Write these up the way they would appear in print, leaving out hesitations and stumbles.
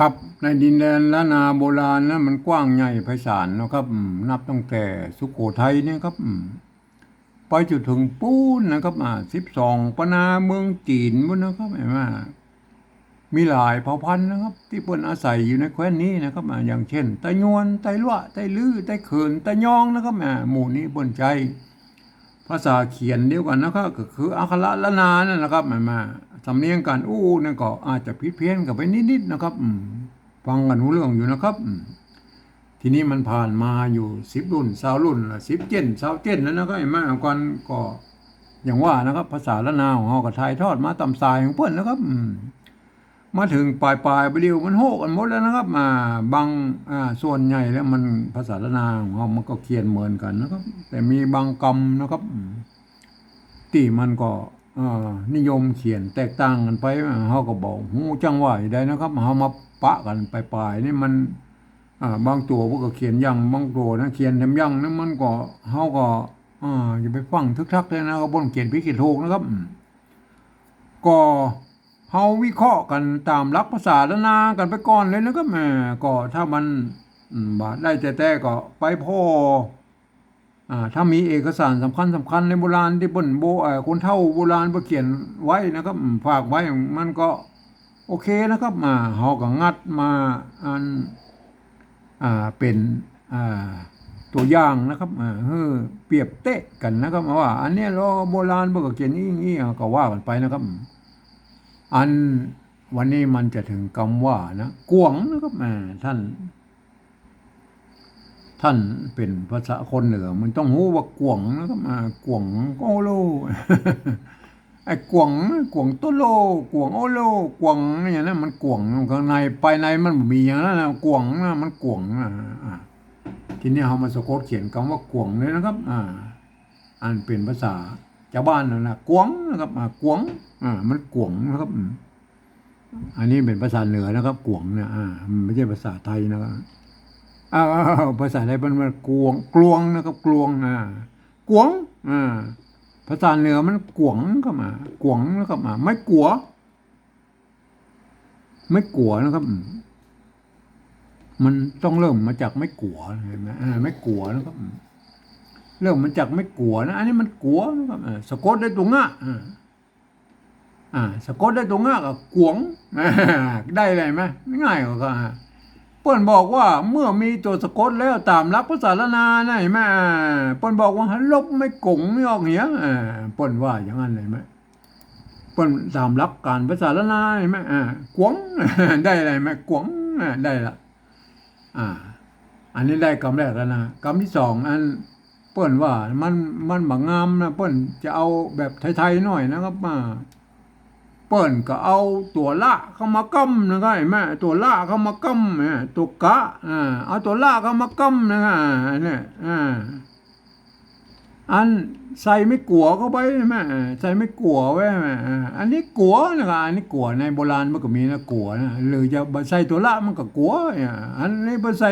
ครับในดินแดนล้านนาโบราณนะมันกว้างใหญ่ไพศาลนะครับนับตั้งแต่สุโขทัยเนี่ยครับไปจนถึงปูนนะครับ12ปนาเมืองจีนบนนะครับเห็นไหมมีหลายเผ่าพันธุ์นะครับที่เพิ่นอาศัยอยู่ในแคว้นนี้นะครับอย่างเช่นไตยวนไตลั่วไตลื้อไตเขินไตยองนะครับหมู่นี้เพิ่นใช้ภาษาเขียนเดียวกันนะครับก็คืออักขระล้านนานั่นนะครับมาสำเนียงการนั่นก็อาจจะผิดเพี้ยนกันไปนิดๆนะครับฟังกันรู้เรื่องอยู่นะครับทีนี้มันผ่านมาอยู่10 รุ่น20 รุ่น10 เจนแล้วนะครับมาก่อนก็อย่างว่านะครับภาษาล้านนาของเฮาก็ถ่ายทอดมาตามสายของเพิ่นนะครับมาถึงปลายไปเดียวมันโหกันหมดแล้วนะครับบางส่วนใหญ่แล้วมันภาษาล้านนาของเฮามันก็เขียนเหมือนกันนะครับแต่มีบางคำนะครับที่มันก็นิยมเขียนแตกต่างกันไปเฮาก็บอกฮู้จังว่าได้นะครับเฮามาปะกันปลายนี่มันบางตัวพวกก็เขียนยังบางตัวนะเขียนแถมยังนั้นมันก็เฮาก็อย่าไปฟังทึกทักเลยนะก็บ่นเขียนผิดเขียนถูกนะครับก็เฮาวิเคราะห์กันตามหลักภาษาล้านนากันไปก่อนเลยนะครับก็ถ้ามันบาดได้แต่ก็ไปพ่อถ้ามีเอกสารสำคัญในโบราณที่เปิ้นคนเฒ่าโบราณเพิ่นเขียนไว้นะครับฝากไว้มันก็โอเคนะครับเฮาก็งัดมาอันเป็นตัวอย่างนะครับเปรียบเตะกันนะครับว่าอันนี้เราโบราณเพิ่นก็เขียนงี้ก็ว่ากันไปนะครับอันวันนี้มันจะถึงคำว่านะกวงนะครับท่านเป็นภาษาคนเหนือมันต้องรู้ว่ากวงนะครับกวงโอโล ไอ้กวงโตโลกวงโอโลกวงอย่างนั้นมันกวงข้างในภายในมันมีอย่างนั้นนะกวงนะมันกวงทีนี้เรามาสะกดเขียนคำว่ากวงเลยนะครับอันเป็นภาษาชาวบ้านนะกวงนะครับกวงมันกวงนะครับอันนี้เป็นภาษาเหนือนะครับกวงเนี่ยมันไม่ใช่ภาษาไทยนะครับภาษาไทยเป็นกลวงนะครับกลวงกวงภาษาเหนือมันกวงก็มากวงนะครับไม่กัวนะครับมันต้องเริ่มมาจากไม่กัวเห็นไหมไม่กัวนะครับเริ่มมาจากไม่กัวนะอันนี้มันกัวนะครับสะกดได้ตรงสะกดได้ตรงกับกวงได้อะไรไหมง่ายกว่าเปิ้นบอกว่าเมื่อมีตัวสะกดแล้วตามหลักภาษาล้านนานะเห็นไหมเปิ้นบอกว่าลบไม่กงไม่ออกเหี้ยเปิ้นว่าอย่างนั้นเลยไหมเปิ้นตามหลักการภาษาล้านนาเห็นไหมกวงได้อะไรไหมกวงได้ละอันนี้ได้คำแรกแล้วนะคำที่สองอันเปิ้นว่ามันบางงามนะเปิ้นจะเอาแบบไทยๆหน่อยนะครับเปิ้นก็เอาตัวละเข้ามากำนะครับเห็นไหมตัวละเข้ามากำตัวกะเอาตัวละเข้ามากำนะครับเนี่ยอันใส่ไม่กัวเข้าไปใช่ไหมใส่ไม่กัวไว้อันนี้กัวนะครับอันนี้กัวในโบราณมันก็มีนะกัวนะหรือจะใส่ตัวละมันก็กัวอันนี้ไปใส่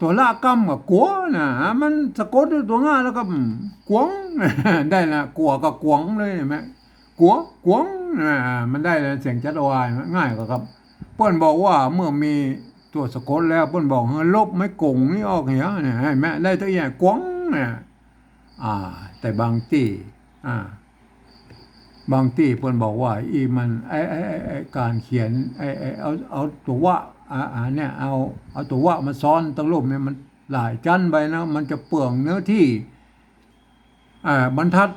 ตัวละกำกับกัวนะมันสะกดด้วยตัวง่าแล้วก็กวงได้นะกัวกับกวงเลยเห็นไหมกัวมันได้เสียงจัดวายง่ายกว่าครับเปิ้นบอกว่าเมื่อมีตัวสะกดแล้วเปิ้นบอกให้ลบไม่กงนี่ออกเหี้ยเนี่ยให้แม่ได้ตัวอย่างกวงเนี่ยแต่บางที่เปิ้นบอกว่ามันการเขียนเอาตัวว่าเนี่ยเอาตัวว่ามาซ้อนตั้งรูปเนี่ยมันหลายชั้นไปนะมันจะเปลืองเนื้อที่บรรทัด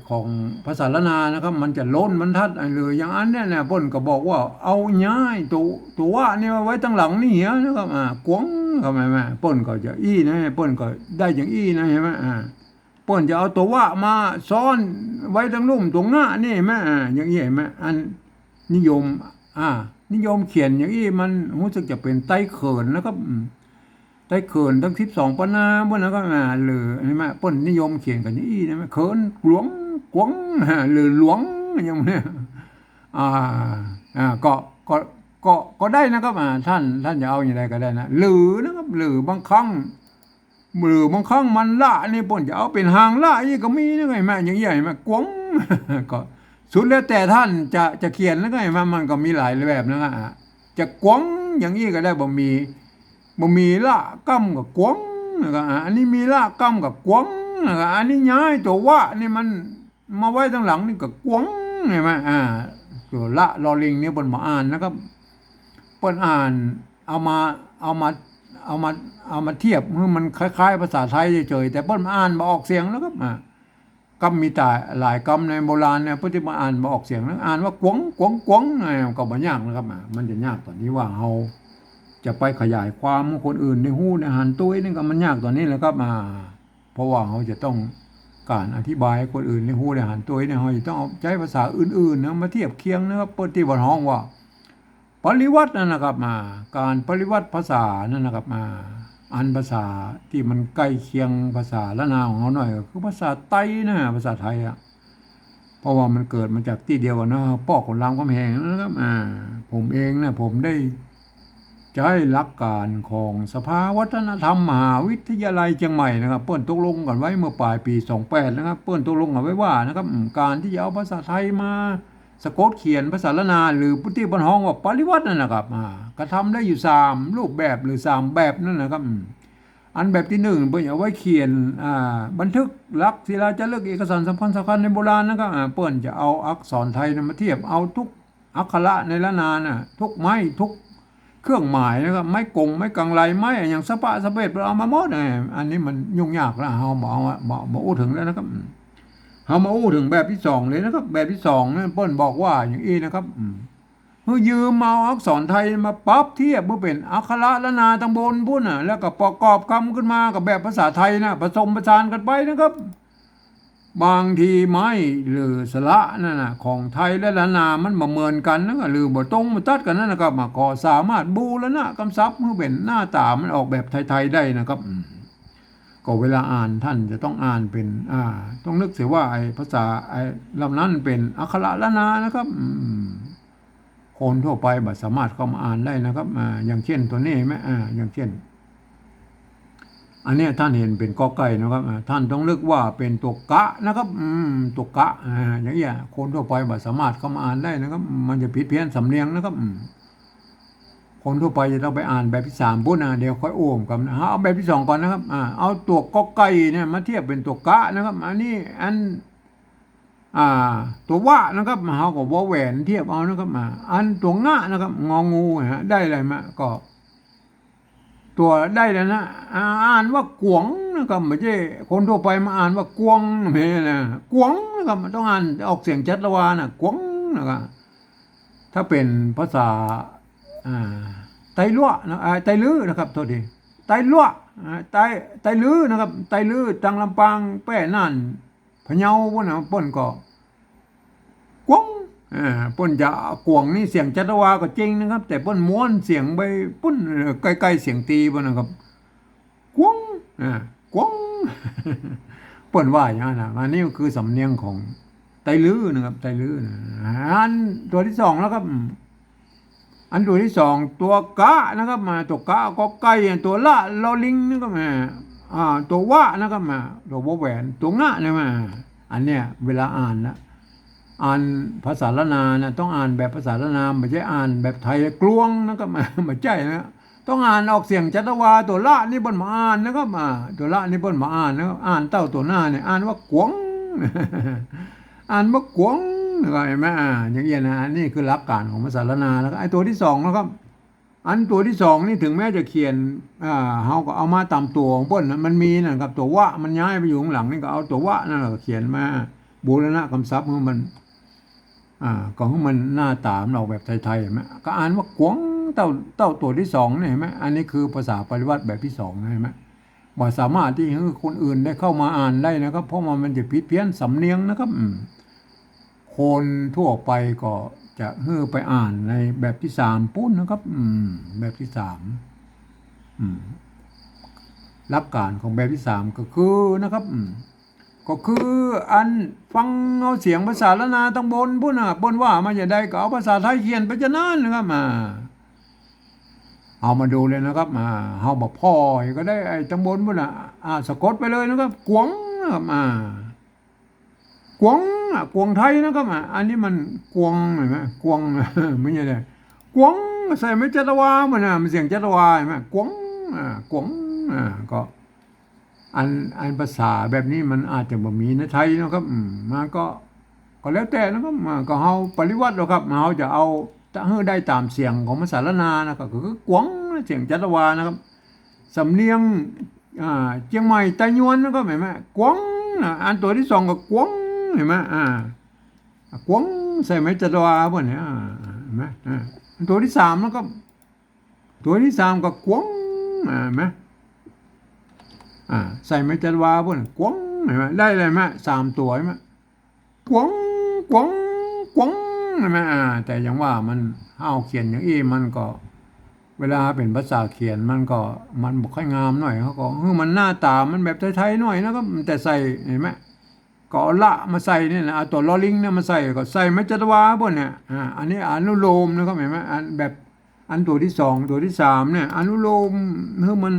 ของภาษาล้านนานะครับมันจะล้นบรรทัดเลยอย่างนั้นเนี่ยเปิ้นก็บอกว่าเอาย้ายตัวว่านี่ไว้ตั้งหลังนี่เหี้ยนะครับกวงเข้ามาเปิ้นก็จะนะเปิ้นก็ได้อย่างนะเห็นไหมเปิ้นจะเอาตัวว่ามาซ้อนไว้ตั้งลุ่มตัวง่านี่แม่อย่างนี้เห็นไหมอันนิยมเขียนอย่างนี้มันรู้สึกจะเป็นไต้เขินนะครับไต้เขินทั้ง12ปนาบ่นะก็หรือใช่มั้ยเปิ้นนิยมเขียนกันนี่นะเขินหลวงกวงหรือหลวงอย่างนี้ก็ได้นะครับท่านจะเอาอย่างไรก็ได้นะหรือนะครับหรือบางครั้งมันละนี่เปิ้นจะเอาเป็นหางละนี่ก็มีนะไงแม่อย่างใหญ่แม่กวงก็ สุดแล้วแต่ท่านจะเขียนแล้วก็มันก็มีหลายแบบนะฮะจะกวงอย่างนี้ก็ได้บ่มีละกั้มกับกวงนะครับอันนี้มีละกั้มกับกวงนะครับอันนี้ย้ายตัวว่านี่มันมาไว้ตั้งหลังนี่ก็กวงเห็นไหมตัวละลอลิงเนี่ยบนมาอ่านนะครับเปิ้นอ่านเอามาเอามาเอามาเอามาเทียบให้มันคล้ายๆภาษาไทยเฉยๆแต่เปิ้นมาอ่านมาออกเสียงแล้วครับกำมีแต่หลายกำในโบราณเนี่ยเพื่อที่มาอ่านมาออกเสียงแล้วอ่านว่ากวงกวงกวงก็บ่ยากนะครับมันจะยากตอนนี้ว่าเราจะไปขยายความคนอื่นในหู้ในหันตุ้ยนี่ก็มันยากตอนนี้แหละครับเพราะว่าเขาจะต้องการอธิบายให้คนอื่นในหู้ในหันตุ้ยเนี่ยเขาจะต้องเอาใช้ภาษาอื่นๆนะมาเทียบเคียงนะครับเปิดที่บนห้องว่าปริวัตินั่นนะครับการปริวัติภาษานั่นนะครับอันภาษาที่มันใกล้เคียงภาษาละนาของเขาหน่อยก็คือภาษาไต้นะภาษาไทยเพราะว่ามันเกิดมาจากที่เดียวกันนะพ่อคนรามคำแหงนะครับผมเองนะผมได้ใช้หลักการของสภาวัฒนธรรมมหาวิทยาลัยเชียงใหม่นะครับเปิ้นตกลงกันไว้เมื่อปลายปี28นะครับเปิ้นตกลงกันไว้ว่านะครับการที่จะเอาภาษาไทยมาสะกดเขียนภาษาละนาหรือพุทธิบรรห้องว่าปริวัตินั่นนะครับกระทำได้อยู่3รูปแบบหรือ3แบบนั่นนะครับอันแบบที่1เปิ้นเอาไว้เขียนบันทึกหลักศิลาจารึกเอกสารสำคัญในโบราณนะครับเปิ้นจะเอาอักษรไทยมาเทียบเอาทุกอักขระในละนาทุกไม้ทุกเครื่องหมายนะครับไม้กงไม้กังไลไม้อย่างสะปะสะเปดเอามาหมดอันนี้มันยุ่งยากแล้วเฮาบ่อู้ถึงแล้วนะครับเฮามาอู้ถึงแบบที่2เลยนะครับแบบที่2นั่นเปิ้นบอกว่าอย่างนี้นะครับเพื่อยืมเอาอักษรไทยมาปรับเทียบเพื่อเป็นอักขระละนาตำบลพุ่นแล้วก็ประกอบคำขึ้นมากับแบบภาษาไทยนะผสมผสานกันไปนะครับบางทีไม้หรือสระนั่นของไทยและละนามันบ่เหมือนกันนะหรือบ่ตรงบ่ตัดกันนั่นนะครับก็สามารถบูรณะกำซับเพื่อเป็นหน้าตามันออกแบบไทยๆได้นะครับก็เวลาอ่านท่านจะต้องอ่านเป็นต้องนึกเสียว่าไอ้ภาษาไอ้ลำนั้นเป็นอักขระละนานะครับคนทั่วไปบ่สามารถเข้ามาอ่านได้นะครับอย่างเช่นตัวนี้ไหมอย่างเช่นอันนี้ท่านเห็นเป็นกอไก่นะครับท่านต้องนึกว่าเป็นตัวกะนะครับตัวกะอย่างเงี้ยคนทั่วไปบ่สามารถเข้ามาอ่านได้นะครับมันจะผิดเพี้ยนสำเนียงนะครับคนทั่วไปจะต้องไปอ่านแบบที่3พุ่นเดี๋ยวค่อยโอ้มกันเอาแบบที่2ก่อนนะครับเอาตัวกอไก่เนี่ยมาเทียบเป็นตัวกะนะครับอันนี้ตัวว่านะครับเขาก็ว่าแหวนเทียบเอานะครับอันตัวง่านะครับงองูได้อะไรมาก็ตัวได้แล้วนะอ่านว่ากวงนะครับไม่ใช่คนทั่วไปมาอ่านว่ากวงไม่ใช่นะกวงนะครับต้องอ่านออกเสียงชัดละวานะกวงนะครับถ้าเป็นภาษาไตลั่วนะไตลื้อนะครับโทษทีไตลั่วไตลื้อนะครับไตลื้อตังลำปางแป้น่านพะเยาพวกนั้นป่นก็กวงป่นจะกวงนี่เสียงจัตวาก็จริงนะครับแต่ป่นม้วนเสียงไปป่นใกล้ๆเสียงตีป่นนะครับกวงกวงป่นว่าอย่างนั้นอันนี้คือสำเนียงของไตลื้อนะครับไตลื้ออันตัวที่2แล้วครับอันตัวที่2ตัวกะนะครับตัวกะก็ไก่ตัวละลอลิงนะครับตัวว่านะครับตัววแหวนตัวงะเนี่ยอันเนี้ยเวลาอ่านนะอ่านภาษาละนานะต้องอ่านแบบภาษาละนาไม่ใช่อ่านแบบไทยกลวงนะครับไม่ใช่นะต้องอ่านออกเสียงจัตวาตัวละนี่บนมาอ่านนะครับตัวละนี่บนมาอ่านนะครับอ่านเต้าตัวหน้าเนี่ยอ่านว่ากวงอ่านว่ากวงนะครับเห็นไหมอย่างเงี้ยนะนี่คือหลักการของภาษาละนาแล้วก็ไอ้ตัวที่2นะครับอันตัวที่2นี่ถึงแม้จะเขียนเฮาก็เอามาตามตัวของเพิ่นมันมีนะครับตัวว่ามันย้ายไปอยู่ข้างหลังนี่ก็เอาตัวว่านั่นแหละเขียนมาบูรณะคำศัพท์ของมันของมันหน้าตาเราแบบไทยๆเห็นไหมก็อ่านว่ากวงเต้าตัวที่2เนี่ยเห็นไหมอันนี้คือภาษาปริวัติแบบที่2เห็นไหมว่าสามารถที่ให้คนอื่นได้เข้ามาอ่านได้นะครับเพราะมันจะผิดเพี้ยนสำเนียงนะครับคนทั่วไปก็จะไปอ่านในแบบที่3ปุ้นนะครับแบบที่3หลักการของแบบที่3ก็คือนะครับก็คืออันฟังเอาเสียงภาษาละนาตั้งบนพุ่นบนว่ามันจะได้ก็เอาภาษาไทยเขียนไปจะนั่นนะครับเอามาดูเลยนะครับเฮาบอกพ่อก็ได้ไอ้ตั้งบนพุ่นสะกดไปเลยนะครับกวงนะครับ กวงกวงไทยนะครับอันนี้มันกวงเห็นไหมกวง ไม่ใช่เลยกวงใส่ไม่จัตวามันมันเสียงจัตวาเห็นไหมกวงกวงก็อันภาษาแบบนี้มันอาจจะบ่มีในไทยนะครับมันก็แล้วแต่นะครับก็เฮาปริวัติแล้วครับเฮาจะเอาจะให้ได้ตามเสียงของภาษาละนานะครับก็คือกวงเสียงจัตวานะครับสำเนียงเชียงใหม่ไต้ยวนนะครับเห็นไหมกวงอันตัวที่สองก็กวงเห็นไหมกวงใส่ไม้จัตวาพวกนี้เห็นไหมตัวที่สามแล้วก็ตัวที่สามก็กวงเห็นไหมใส่ไม้จัตวาพวกนี้กวงเห็นไหมได้เลยไหมสามตัวเห็นไหมกวงกวงกวงเห็นไหมแต่อย่างว่ามันห้าวเขียนอย่างอี้มันก็เวลาเป็นภาษาเขียนมันบอกค่อยงามหน่อยเขาก็มันหน้าตามันแบบไทยๆหน่อยนะครับแต่ใส่เห็นไหมก็ละมาใส่นี่นะเอาตัวลอลิงเนี่ยมาใส่ก็ใส่ไม้จัตวาพวกเนี่ยอันนี้อนุโลมนะครับเห็นไหมอันแบบอันตัวที่สองตัวที่สามเนี่ยอนุโลมมัน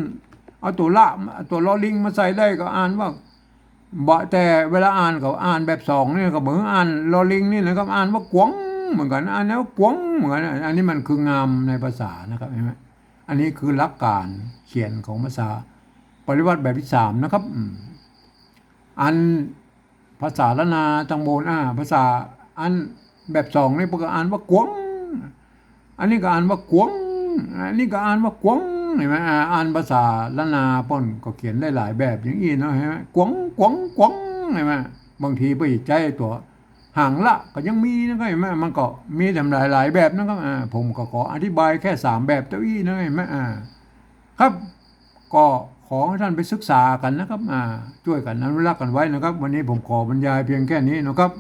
เอาตัวละตัวลอลิงมาใส่ได้ก็อ่านว่าบ่แต่เวลาอ่านเขาอ่านแบบสองเนี่ยก็เหมือนอ่านลอลิงนี่นะครับอ่านว่ากวงเหมือนกันอ่านแล้วกวงเหมือนกันอันนี้มันคืองามในภาษานะครับเห็นไหมอันนี้คือหลักการเขียนของภาษาปริวัติแบบที่สามนะครับอันภาษาละนาตังโบนภาษาอันแบบสองนี่พวกอ่านว่ากวงอันนี้ก็อ่านว่ากวงอันนี้ก็อ่านว่ากวงเห็นไหมอ่านภาษาละนาป้นก็เขียนได้หลายแบบอย่างนี้เนาะเห็นไหมกวงกวงกวงเห็นไหมบางทีไปใจตัวห่างละก็ยังมีนะครับเห็นไหมมันก็มีทำหลายแบบนะครับผมก็ขออธิบายแค่3แบบเจ้าอี้นะเห็นไหมครับก็ขอให้ท่านไปศึกษากันนะครับช่วยกันอนุรักษ์กันไว้นะครับวันนี้ผมขอบรรยายเพียงแค่นี้นะครับ